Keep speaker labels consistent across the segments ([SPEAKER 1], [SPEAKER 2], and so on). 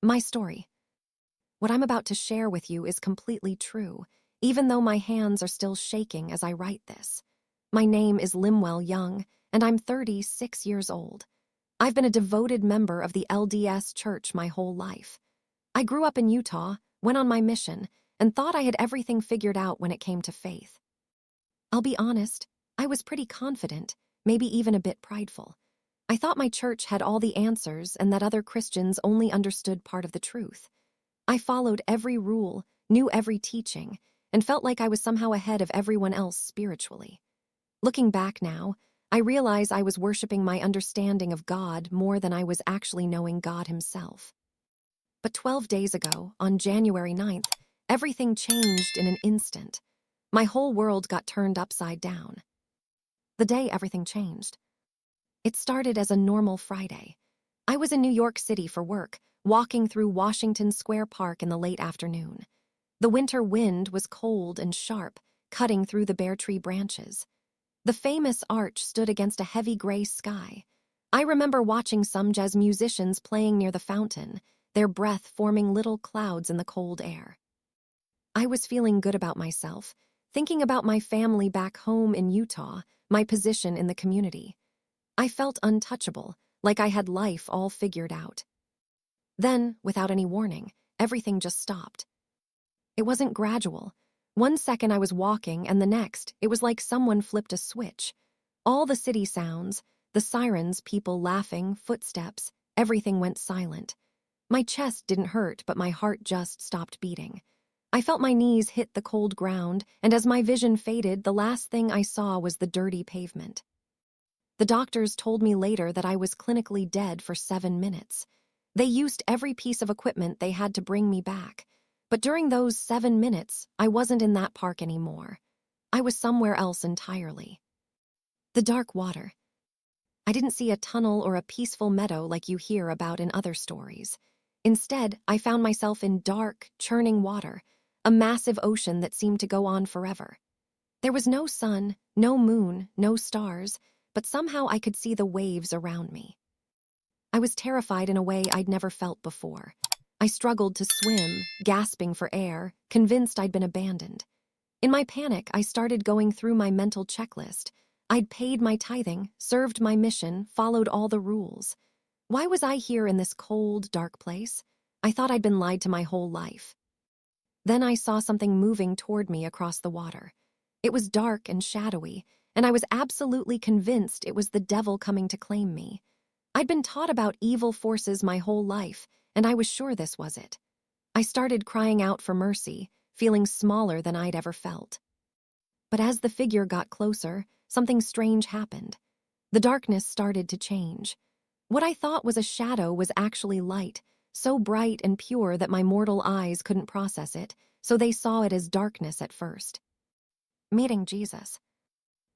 [SPEAKER 1] My story. What I'm about to share with you is completely true, even though my hands are still shaking as I write this. My name is Limwell Young, and I'm 36 years old. I've been a devoted member of the LDS Church my whole life. I grew up in Utah, went on my mission, and thought I had everything figured out when it came to faith. I'll be honest, I was pretty confident, maybe even a bit prideful. I thought my church had all the answers and that other Christians only understood part of the truth. I followed every rule, knew every teaching, and felt like I was somehow ahead of everyone else spiritually. Looking back now, I realize I was worshiping my understanding of God more than I was actually knowing God himself. But 12 days ago, on January 9th, everything changed in an instant. My whole world got turned upside down. The day everything changed. It started as a normal Friday. I was in New York City for work, walking through Washington Square Park in the late afternoon. The winter wind was cold and sharp, cutting through the bare tree branches. The famous arch stood against a heavy gray sky. I remember watching some jazz musicians playing near the fountain, their breath forming little clouds in the cold air. I was feeling good about myself, thinking about my family back home in Utah, my position in the community. I felt untouchable, like I had life all figured out. Then, without any warning, everything just stopped. It wasn't gradual. One second I was walking, and the next, it was like someone flipped a switch. All the city sounds, the sirens, people laughing, footsteps, everything went silent. My chest didn't hurt, but my heart just stopped beating. I felt my knees hit the cold ground, and as my vision faded, the last thing I saw was the dirty pavement. The doctors told me later that I was clinically dead for 7 minutes. They used every piece of equipment they had to bring me back. But during those 7 minutes, I wasn't in that park anymore. I was somewhere else entirely. The dark water. I didn't see a tunnel or a peaceful meadow like you hear about in other stories. Instead, I found myself in dark, churning water, a massive ocean that seemed to go on forever. There was no sun, no moon, no stars, but somehow I could see the waves around me. I was terrified in a way I'd never felt before. I struggled to swim, gasping for air, convinced I'd been abandoned. In my panic, I started going through my mental checklist. I'd paid my tithing, served my mission, followed all the rules. Why was I here in this cold, dark place? I thought I'd been lied to my whole life. Then I saw something moving toward me across the water. It was dark and shadowy, and I was absolutely convinced it was the devil coming to claim me. I'd been taught about evil forces my whole life, and I was sure this was it. I started crying out for mercy, feeling smaller than I'd ever felt. But as the figure got closer, something strange happened. The darkness started to change. What I thought was a shadow was actually light, so bright and pure that my mortal eyes couldn't process it, so they saw it as darkness at first. Meeting Jesus.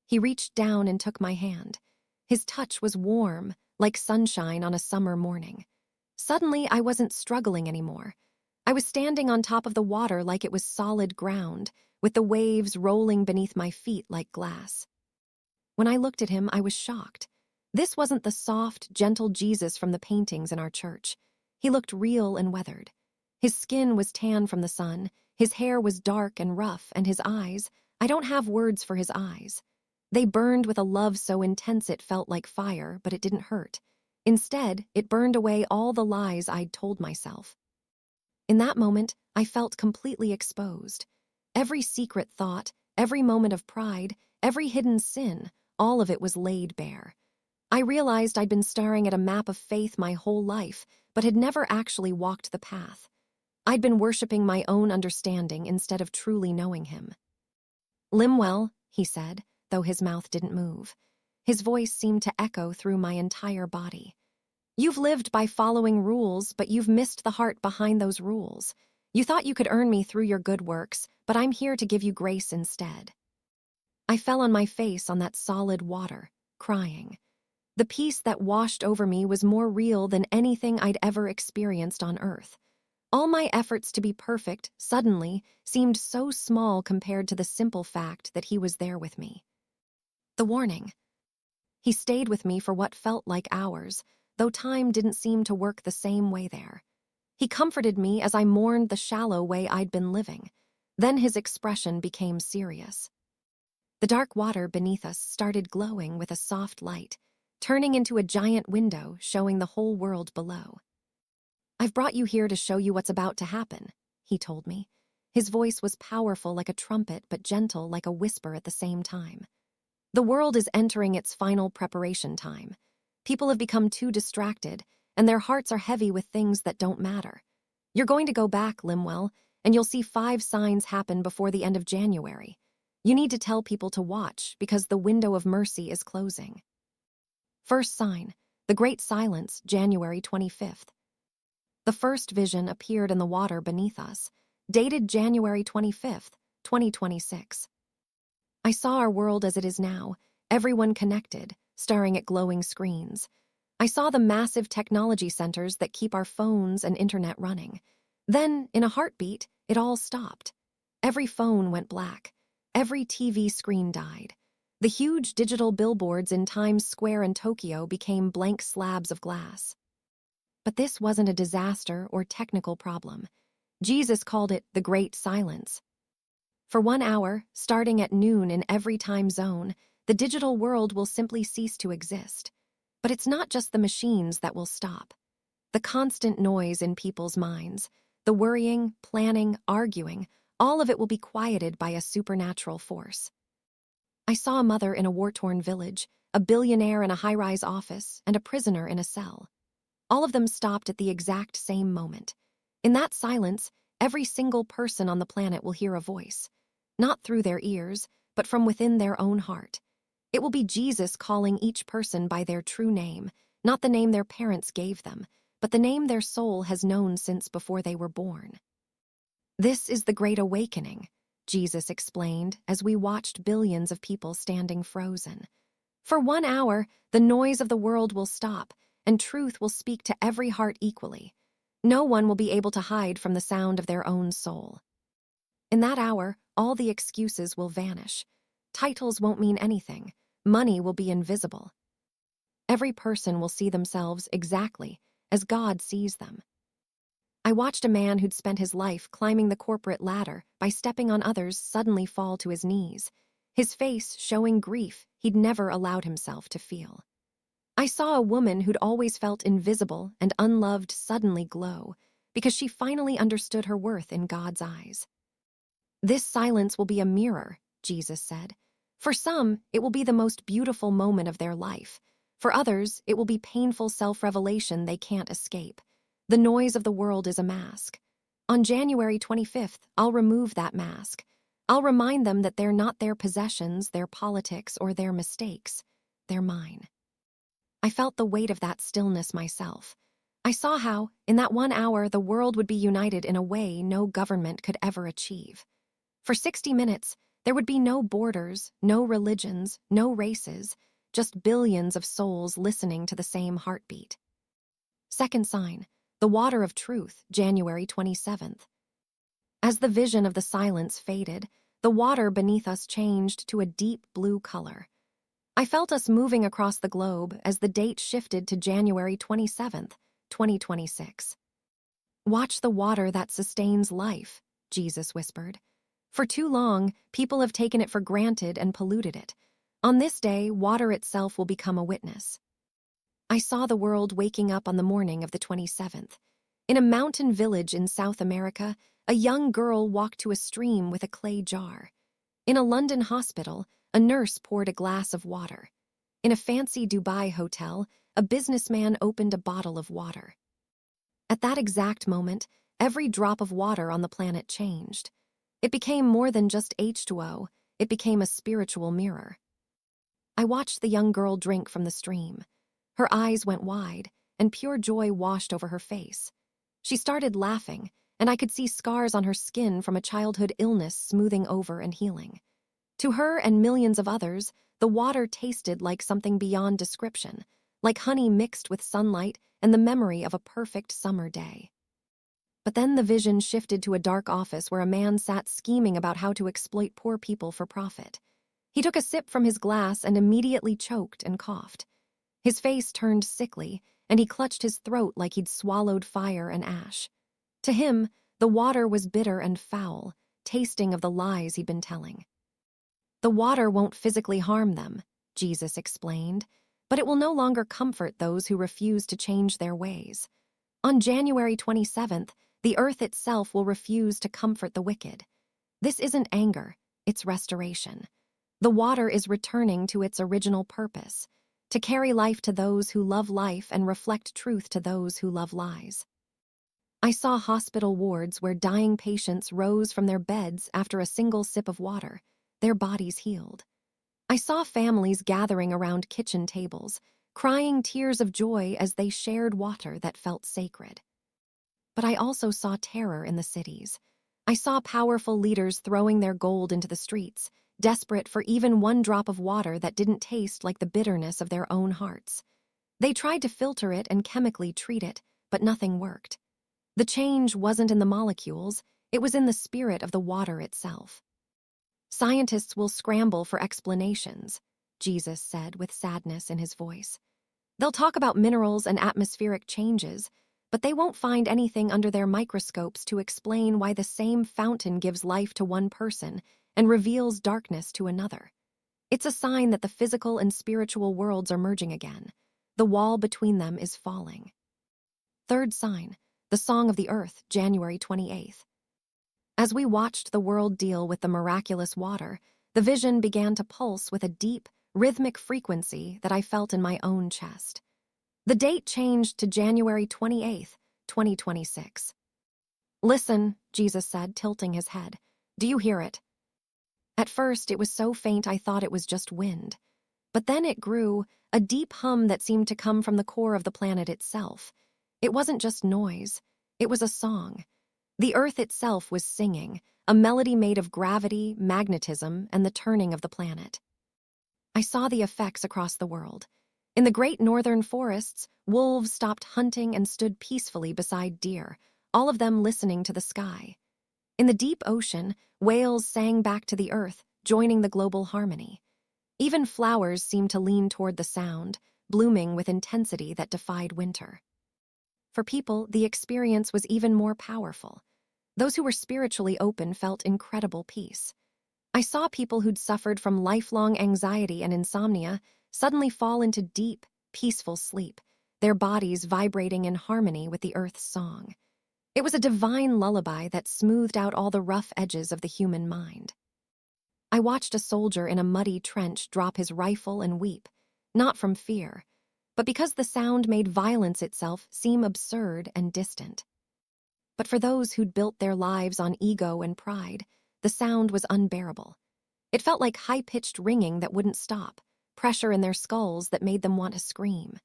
[SPEAKER 1] He reached down and took my hand. His touch was warm, like sunshine on a summer morning. Suddenly, I wasn't struggling anymore. I was standing on top of the water like it was solid ground, with the waves rolling beneath my feet like glass. When I looked at him, I was shocked. This wasn't the soft, gentle Jesus from the paintings in our church. He looked real and weathered. His skin was tan from the sun, his hair was dark and rough, and his eyes, I don't have words for his eyes. They burned with a love so intense it felt like fire, but it didn't hurt. Instead, it burned away all the lies I'd told myself. In that moment, I felt completely exposed. Every secret thought, every moment of pride, every hidden sin, all of it was laid bare. I realized I'd been staring at a map of faith my whole life, but had never actually walked the path. I'd been worshiping my own understanding instead of truly knowing him. "Limwell," he said, though his mouth didn't move. His voice seemed to echo through my entire body. "You've lived by following rules, but you've missed the heart behind those rules. You thought you could earn me through your good works, but I'm here to give you grace instead." I fell on my face on that solid water, crying. The peace that washed over me was more real than anything I'd ever experienced on earth. All my efforts to be perfect, suddenly, seemed so small compared to the simple fact that he was there with me. The warning. He stayed with me for what felt like hours, though time didn't seem to work the same way there. He comforted me as I mourned the shallow way I'd been living. Then his expression became serious. The dark water beneath us started glowing with a soft light, turning into a giant window showing the whole world below. "I've brought you here to show you what's about to happen," he told me. His voice was powerful like a trumpet but gentle like a whisper at the same time. "The world is entering its final preparation time. People have become too distracted, and their hearts are heavy with things that don't matter. You're going to go back, Limwell, and you'll see 5 signs happen before the end of January. You need to tell people to watch because the window of mercy is closing." First sign, the Great Silence, January 25th. The first vision appeared in the water beneath us, dated January 25th, 2026. I saw our world as it is now, everyone connected, staring at glowing screens. I saw the massive technology centers that keep our phones and internet running. Then, in a heartbeat, it all stopped. Every phone went black. Every TV screen died. The huge digital billboards in Times Square in Tokyo became blank slabs of glass. But this wasn't a disaster or technical problem. Jesus called it the Great Silence. For 1 hour, starting at noon in every time zone, the digital world will simply cease to exist. But it's not just the machines that will stop. The constant noise in people's minds, the worrying, planning, arguing, all of it will be quieted by a supernatural force. I saw a mother in a war-torn village, a billionaire in a high-rise office, and a prisoner in a cell. All of them stopped at the exact same moment. In that silence, every single person on the planet will hear a voice, not through their ears, but from within their own heart. It will be Jesus calling each person by their true name, not the name their parents gave them, but the name their soul has known since before they were born. "This is the Great Awakening," Jesus explained as we watched billions of people standing frozen. "For 1 hour, the noise of the world will stop, and truth will speak to every heart equally. No one will be able to hide from the sound of their own soul. In that hour, all the excuses will vanish. Titles won't mean anything. Money will be invisible. Every person will see themselves exactly as God sees them." I watched a man who'd spent his life climbing the corporate ladder by stepping on others suddenly fall to his knees, his face showing grief he'd never allowed himself to feel. I saw a woman who'd always felt invisible and unloved suddenly glow because she finally understood her worth in God's eyes. "This silence will be a mirror," Jesus said. "For some, it will be the most beautiful moment of their life. For others, it will be painful self-revelation they can't escape. The noise of the world is a mask. On January 25th, I'll remove that mask. I'll remind them that they're not their possessions, their politics, or their mistakes. They're mine." I felt the weight of that stillness myself. I saw how, in that 1 hour, the world would be united in a way no government could ever achieve. For 60 minutes, there would be no borders, no religions, no races, just billions of souls listening to the same heartbeat. Second sign, the water of truth, January 27th. As the vision of the silence faded, the water beneath us changed to a deep blue color. I felt us moving across the globe as the date shifted to January 27th, 2026. "Watch the water that sustains life," Jesus whispered. "For too long, people have taken it for granted and polluted it. On this day, water itself will become a witness." I saw the world waking up on the morning of the 27th. In a mountain village in South America, a young girl walked to a stream with a clay jar. In a London hospital, a nurse poured a glass of water. In a fancy Dubai hotel, a businessman opened a bottle of water. At that exact moment, every drop of water on the planet changed. It became more than just H2O, it became a spiritual mirror. I watched the young girl drink from the stream. Her eyes went wide, and pure joy washed over her face. She started laughing, and I could see scars on her skin from a childhood illness smoothing over and healing. To her and millions of others, the water tasted like something beyond description, like honey mixed with sunlight and the memory of a perfect summer day. But then the vision shifted to a dark office where a man sat scheming about how to exploit poor people for profit. He took a sip from his glass and immediately choked and coughed. His face turned sickly, and he clutched his throat like he'd swallowed fire and ash. To him, the water was bitter and foul, tasting of the lies he'd been telling. The water won't physically harm them, Jesus explained, but it will no longer comfort those who refuse to change their ways. On January 27th, the earth itself will refuse to comfort the wicked. This isn't anger, it's restoration. The water is returning to its original purpose, to carry life to those who love life and reflect truth to those who love lies. I saw hospital wards where dying patients rose from their beds after a single sip of water, their bodies healed. I saw families gathering around kitchen tables, crying tears of joy as they shared water that felt sacred. But I also saw terror in the cities. I saw powerful leaders throwing their gold into the streets, desperate for even one drop of water that didn't taste like the bitterness of their own hearts. They tried to filter it and chemically treat it, but nothing worked. The change wasn't in the molecules, it was in the spirit of the water itself. Scientists will scramble for explanations, Jesus said with sadness in his voice. They'll talk about minerals and atmospheric changes, but they won't find anything under their microscopes to explain why the same fountain gives life to one person and reveals darkness to another. It's a sign that the physical and spiritual worlds are merging again. The wall between them is falling. Third sign, the Song of the Earth, January 28th. As we watched the world deal with the miraculous water, the vision began to pulse with a deep, rhythmic frequency that I felt in my own chest. The date changed to January 28th, 2026. Listen, Jesus said, tilting his head. Do you hear it? At first, it was so faint I thought it was just wind. But then it grew, a deep hum that seemed to come from the core of the planet itself. It wasn't just noise, it was a song. The earth itself was singing, a melody made of gravity, magnetism, and the turning of the planet. I saw the effects across the world. In the great northern forests, wolves stopped hunting and stood peacefully beside deer, all of them listening to the sky. In the deep ocean, whales sang back to the earth, joining the global harmony. Even flowers seemed to lean toward the sound, blooming with intensity that defied winter. For people, the experience was even more powerful. Those who were spiritually open felt incredible peace. I saw people who'd suffered from lifelong anxiety and insomnia suddenly fall into deep, peaceful sleep, their bodies vibrating in harmony with the earth's song. It was a divine lullaby that smoothed out all the rough edges of the human mind. I watched a soldier in a muddy trench drop his rifle and weep, not from fear, but because the sound made violence itself seem absurd and distant. But for those who'd built their lives on ego and pride, the sound was unbearable. It felt like high-pitched ringing that wouldn't stop, pressure in their skulls that made them want to scream.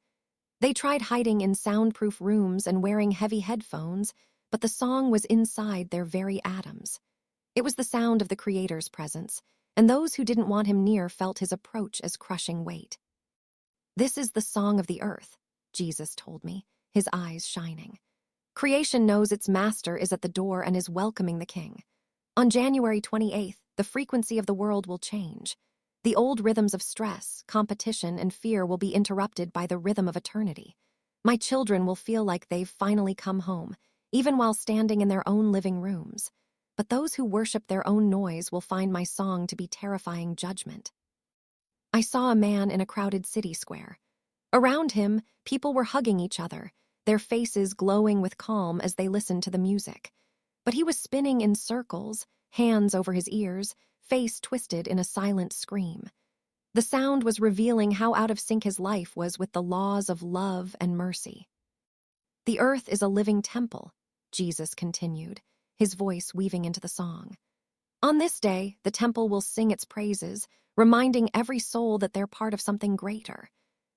[SPEAKER 1] They tried hiding in soundproof rooms and wearing heavy headphones, but the song was inside their very atoms. It was the sound of the Creator's presence, and those who didn't want him near felt his approach as crushing weight. This is the song of the earth, Jesus told me, his eyes shining. Creation knows its master is at the door and is welcoming the king. On January 28th, the frequency of the world will change. The old rhythms of stress, competition, and fear will be interrupted by the rhythm of eternity. My children will feel like they've finally come home, even while standing in their own living rooms. But those who worship their own noise will find my song to be terrifying judgment. I saw a man in a crowded city square. Around him, people were hugging each other, their faces glowing with calm as they listened to the music. But he was spinning in circles, hands over his ears, face twisted in a silent scream. The sound was revealing how out of sync his life was with the laws of love and mercy. The earth is a living temple, Jesus continued, his voice weaving into the song. On this day, the temple will sing its praises, reminding every soul that they're part of something greater.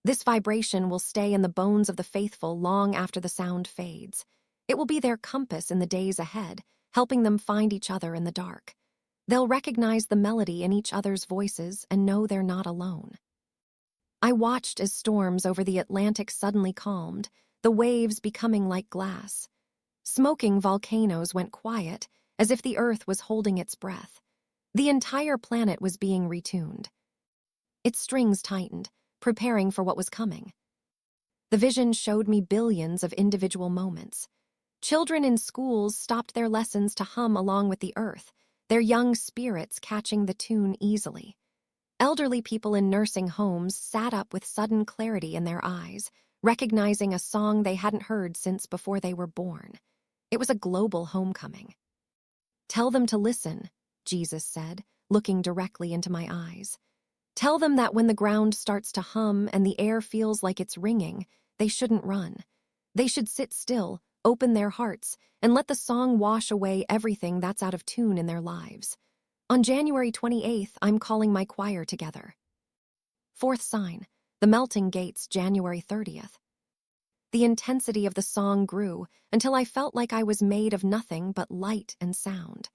[SPEAKER 1] This vibration will stay in the bones of the faithful long after the sound fades. It will be their compass in the days ahead, helping them find each other in the dark. They'll recognize the melody in each other's voices and know they're not alone. I watched as storms over the Atlantic suddenly calmed, the waves becoming like glass. Smoking volcanoes went quiet, as if the earth was holding its breath. The entire planet was being retuned. Its strings tightened, preparing for what was coming. The vision showed me billions of individual moments. Children in schools stopped their lessons to hum along with the earth, their young spirits catching the tune easily. Elderly people in nursing homes sat up with sudden clarity in their eyes, recognizing a song they hadn't heard since before they were born. It was a global homecoming. "Tell them to listen," Jesus said, looking directly into my eyes. "Tell them that when the ground starts to hum and the air feels like it's ringing, they shouldn't run. They should sit still, open their hearts, and let the song wash away everything that's out of tune in their lives. On January 28th, I'm calling my choir together." Fourth sign, the melting gates, January 30th. The intensity of the song grew until I felt like I was made of nothing but light and sound.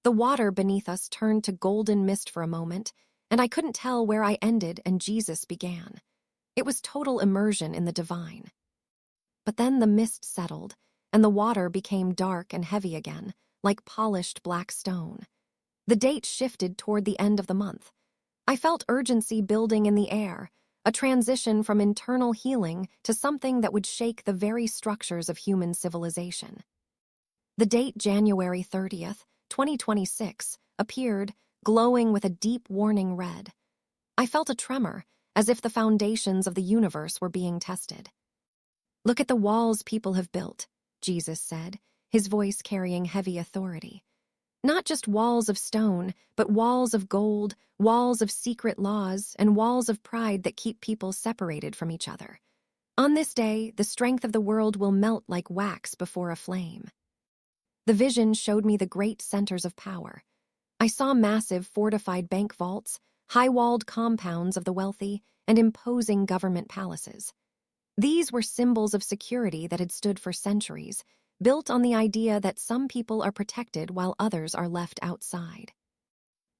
[SPEAKER 1] The water beneath us turned to golden mist for a moment, and I couldn't tell where I ended and Jesus began. It was total immersion in the divine. But then the mist settled, and the water became dark and heavy again, like polished black stone. The date shifted toward the end of the month. I felt urgency building in the air, a transition from internal healing to something that would shake the very structures of human civilization. The date January 30th, 2026, appeared, glowing with a deep warning red. I felt a tremor, as if the foundations of the universe were being tested. "Look at the walls people have built," Jesus said, his voice carrying heavy authority. "Not just walls of stone, but walls of gold, walls of secret laws, and walls of pride that keep people separated from each other. On this day, the strength of the world will melt like wax before a flame." The vision showed me the great centers of power. I saw massive fortified bank vaults, high-walled compounds of the wealthy, and imposing government palaces. These were symbols of security that had stood for centuries, built on the idea that some people are protected while others are left outside.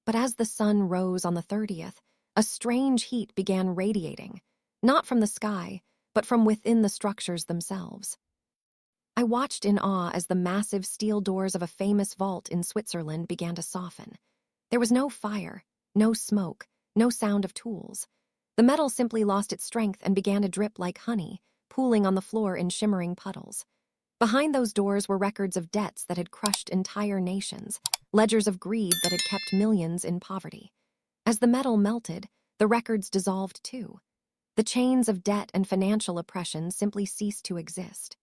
[SPEAKER 1] But as the sun rose on the 30th, a strange heat began radiating, not from the sky, but from within the structures themselves. I watched in awe as the massive steel doors of a famous vault in Switzerland began to soften. There was no fire, no smoke, no sound of tools. The metal simply lost its strength and began to drip like honey, pooling on the floor in shimmering puddles. Behind those doors were records of debts that had crushed entire nations, ledgers of greed that had kept millions in poverty. As the metal melted, the records dissolved too. The chains of debt and financial oppression simply ceased to exist.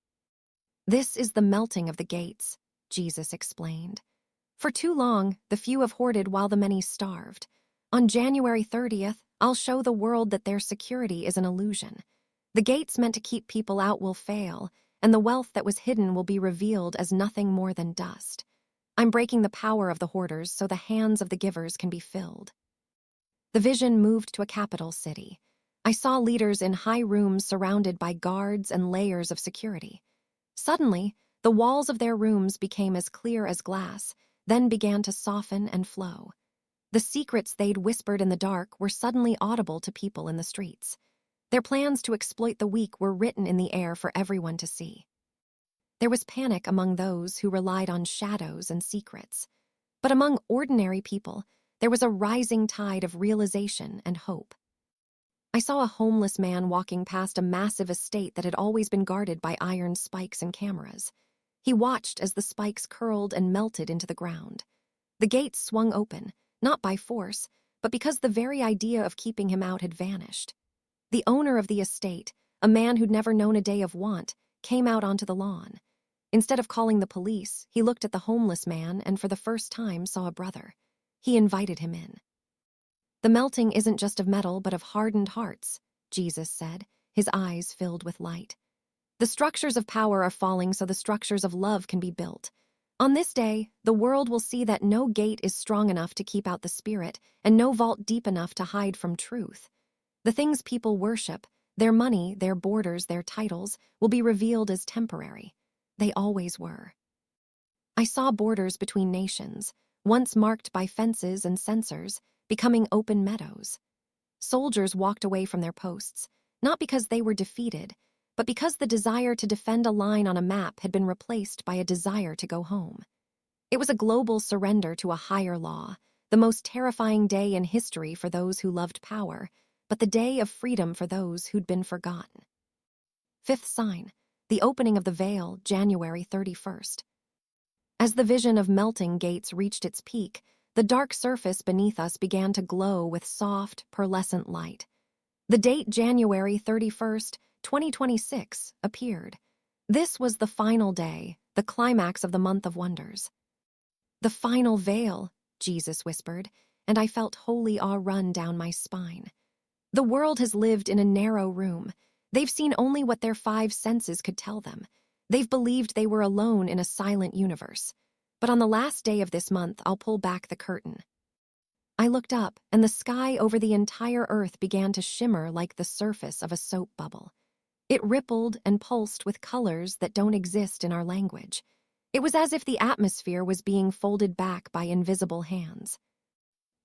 [SPEAKER 1] "This is the melting of the gates," Jesus explained. "For too long, the few have hoarded while the many starved. On January 30th, I'll show the world that their security is an illusion. The gates meant to keep people out will fail, and the wealth that was hidden will be revealed as nothing more than dust. I'm breaking the power of the hoarders so the hands of the givers can be filled." The vision moved to a capital city. I saw leaders in high rooms surrounded by guards and layers of security. Suddenly, the walls of their rooms became as clear as glass, then began to soften and flow. The secrets they'd whispered in the dark were suddenly audible to people in the streets. Their plans to exploit the weak were written in the air for everyone to see. There was panic among those who relied on shadows and secrets. But among ordinary people, there was a rising tide of realization and hope. I saw a homeless man walking past a massive estate that had always been guarded by iron spikes and cameras. He watched as the spikes curled and melted into the ground. The gates swung open, not by force, but because the very idea of keeping him out had vanished. The owner of the estate, a man who'd never known a day of want, came out onto the lawn. Instead of calling the police, he looked at the homeless man and for the first time saw a brother. He invited him in. "The melting isn't just of metal but of hardened hearts," Jesus said, his eyes filled with light. "The structures of power are falling so the structures of love can be built. On this day, the world will see that no gate is strong enough to keep out the spirit and no vault deep enough to hide from truth. The things people worship, their money, their borders, their titles, will be revealed as temporary. They always were." I saw borders between nations, once marked by fences and censors, becoming open meadows. Soldiers walked away from their posts, not because they were defeated, but because the desire to defend a line on a map had been replaced by a desire to go home. It was a global surrender to a higher law, the most terrifying day in history for those who loved power, but the day of freedom for those who'd been forgotten. Fifth sign, The opening of the veil, January 31st. As the vision of melting gates reached its peak, the dark surface beneath us began to glow with soft, pearlescent light. The date January 31st, 2026, appeared. This was the final day, the climax of the month of wonders. "The final veil," Jesus whispered, and I felt holy awe run down my spine. The world has lived in a narrow room. They've seen only what their five senses could tell them. They've believed they were alone in a silent universe. But on the last day of this month, I'll pull back the curtain. I looked up, and the sky over the entire earth began to shimmer like the surface of a soap bubble. It rippled and pulsed with colors that don't exist in our language. It was as if the atmosphere was being folded back by invisible hands.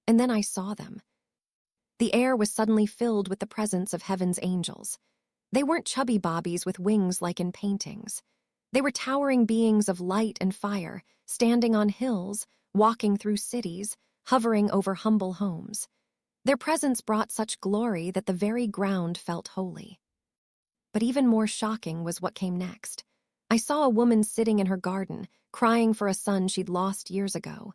[SPEAKER 1] And then I saw them. The air was suddenly filled with the presence of heaven's angels. They weren't chubby bobbies with wings like in paintings. They were towering beings of light and fire, standing on hills, walking through cities, hovering over humble homes. Their presence brought such glory that the very ground felt holy. But even more shocking was what came next. I saw a woman sitting in her garden, crying for a son she'd lost years ago.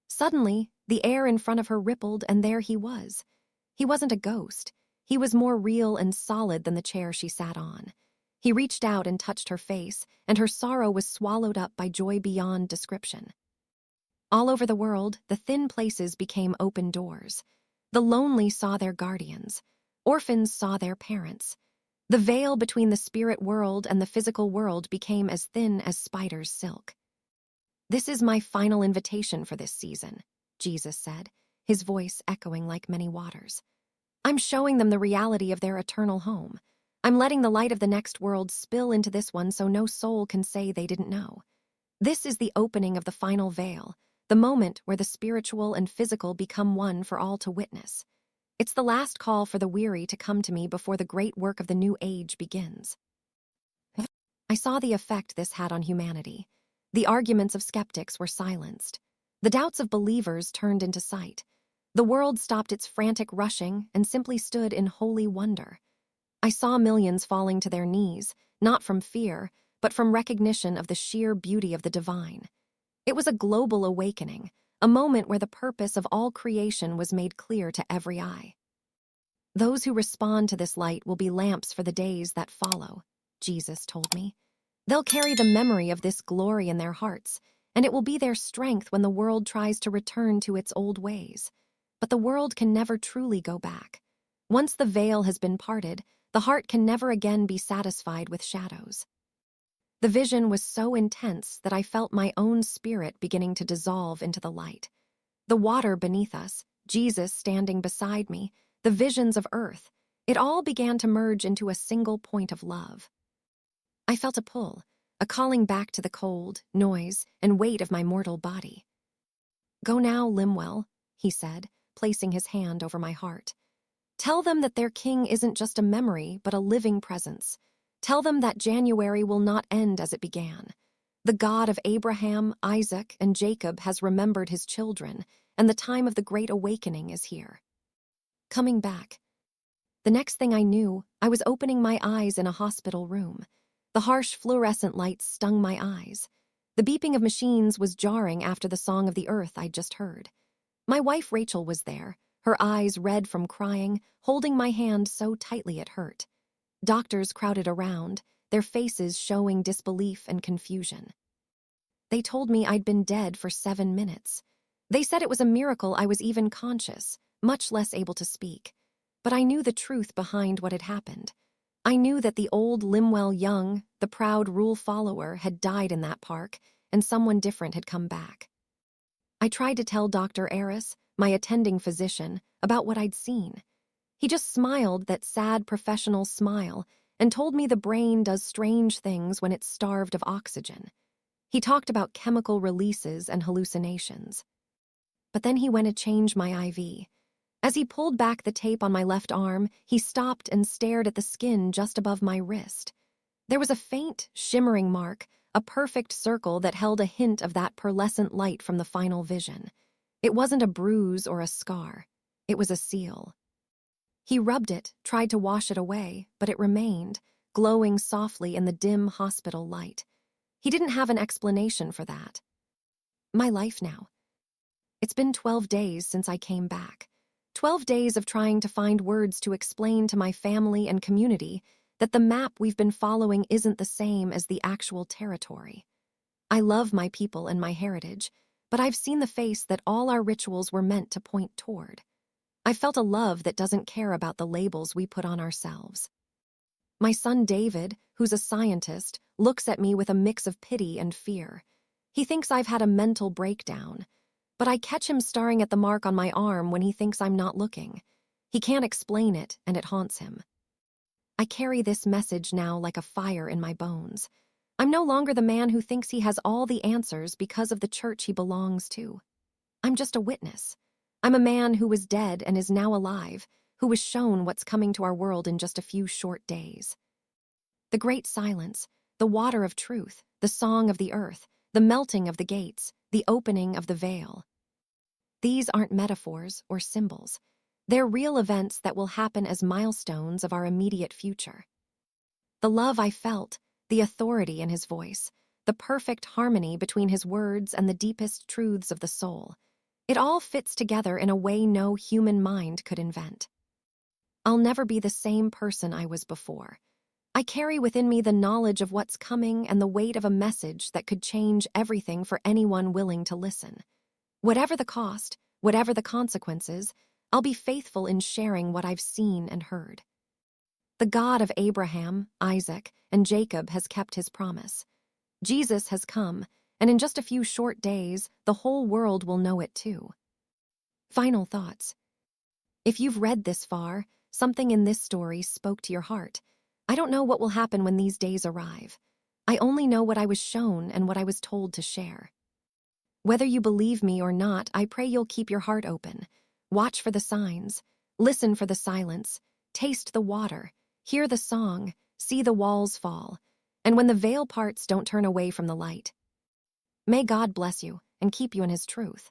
[SPEAKER 1] Suddenly, the air in front of her rippled, and there he was. He wasn't a ghost. He was more real and solid than the chair she sat on. He reached out and touched her face, and her sorrow was swallowed up by joy beyond description. All over the world, the thin places became open doors. The lonely saw their guardians. Orphans saw their parents. The veil between the spirit world and the physical world became as thin as spider's silk. "This is my final invitation for this season," Jesus said, his voice echoing like many waters. "I'm showing them the reality of their eternal home. I'm letting the light of the next world spill into this one so no soul can say they didn't know. This is the opening of the final veil, the moment where the spiritual and physical become one for all to witness. It's the last call for the weary to come to me before the great work of the new age begins." I saw the effect this had on humanity. The arguments of skeptics were silenced. The doubts of believers turned into sight. The world stopped its frantic rushing and simply stood in holy wonder. I saw millions falling to their knees, not from fear, but from recognition of the sheer beauty of the divine. It was a global awakening, a moment where the purpose of all creation was made clear to every eye. "Those who respond to this light will be lamps for the days that follow," Jesus told me. "They'll carry the memory of this glory in their hearts, and it will be their strength when the world tries to return to its old ways. But the world can never truly go back. Once the veil has been parted, the heart can never again be satisfied with shadows." The vision was so intense that I felt my own spirit beginning to dissolve into the light. The water beneath us, Jesus standing beside me, the visions of earth, it all began to merge into a single point of love. I felt a pull, a calling back to the cold, noise, and weight of my mortal body. "Go now, Limwell," he said, placing his hand over my heart. "Tell them that their king isn't just a memory, but a living presence. Tell them that January will not end as it began. The God of Abraham, Isaac, and Jacob has remembered his children, and the time of the Great Awakening is here." Coming back. The next thing I knew, I was opening my eyes in a hospital room. The harsh fluorescent lights stung my eyes. The beeping of machines was jarring after the song of the earth I'd just heard. My wife Rachel was there, her eyes red from crying, holding my hand so tightly it hurt. Doctors crowded around, their faces showing disbelief and confusion. They told me I'd been dead for 7 minutes. They said it was a miracle I was even conscious, much less able to speak. But I knew the truth behind what had happened. I knew that the old Limwell Young, the proud rule follower, had died in that park, and someone different had come back. I tried to tell Dr. Aris, my attending physician, about what I'd seen. He just smiled that sad professional smile and told me the brain does strange things when it's starved of oxygen. He talked about chemical releases and hallucinations. But then he went to change my IV. As he pulled back the tape on my left arm, he stopped and stared at the skin just above my wrist. There was a faint, shimmering mark, a perfect circle that held a hint of that pearlescent light from the final vision. It wasn't a bruise or a scar. It was a seal. He rubbed it, tried to wash it away, but it remained, glowing softly in the dim hospital light. He didn't have an explanation for that. My life now. It's been 12 days since I came back. 12 days of trying to find words to explain to my family and community that the map we've been following isn't the same as the actual territory. I love my people and my heritage, but I've seen the face that all our rituals were meant to point toward. I felt a love that doesn't care about the labels we put on ourselves. My son David, who's a scientist, looks at me with a mix of pity and fear. He thinks I've had a mental breakdown, but I catch him staring at the mark on my arm when he thinks I'm not looking. He can't explain it, and it haunts him. I carry this message now like a fire in my bones. I'm no longer the man who thinks he has all the answers because of the church he belongs to. I'm just a witness. I'm a man who was dead and is now alive, who was shown what's coming to our world in just a few short days. The great silence, the water of truth, the song of the earth, the melting of the gates, the opening of the veil. These aren't metaphors or symbols. They're real events that will happen as milestones of our immediate future. The love I felt, the authority in his voice, the perfect harmony between his words and the deepest truths of the soul. It all fits together in a way no human mind could invent. I'll never be the same person I was before. I carry within me the knowledge of what's coming and the weight of a message that could change everything for anyone willing to listen. Whatever the cost, whatever the consequences, I'll be faithful in sharing what I've seen and heard. The God of Abraham, Isaac, and Jacob has kept his promise. Jesus has come, and in just a few short days, the whole world will know it too. Final thoughts. If you've read this far, something in this story spoke to your heart. I don't know what will happen when these days arrive. I only know what I was shown and what I was told to share. Whether you believe me or not, I pray you'll keep your heart open. Watch for the signs. Listen for the silence. Taste the water. Hear the song. See the walls fall. And when the veil parts, don't turn away from the light. May God bless you and keep you in his truth.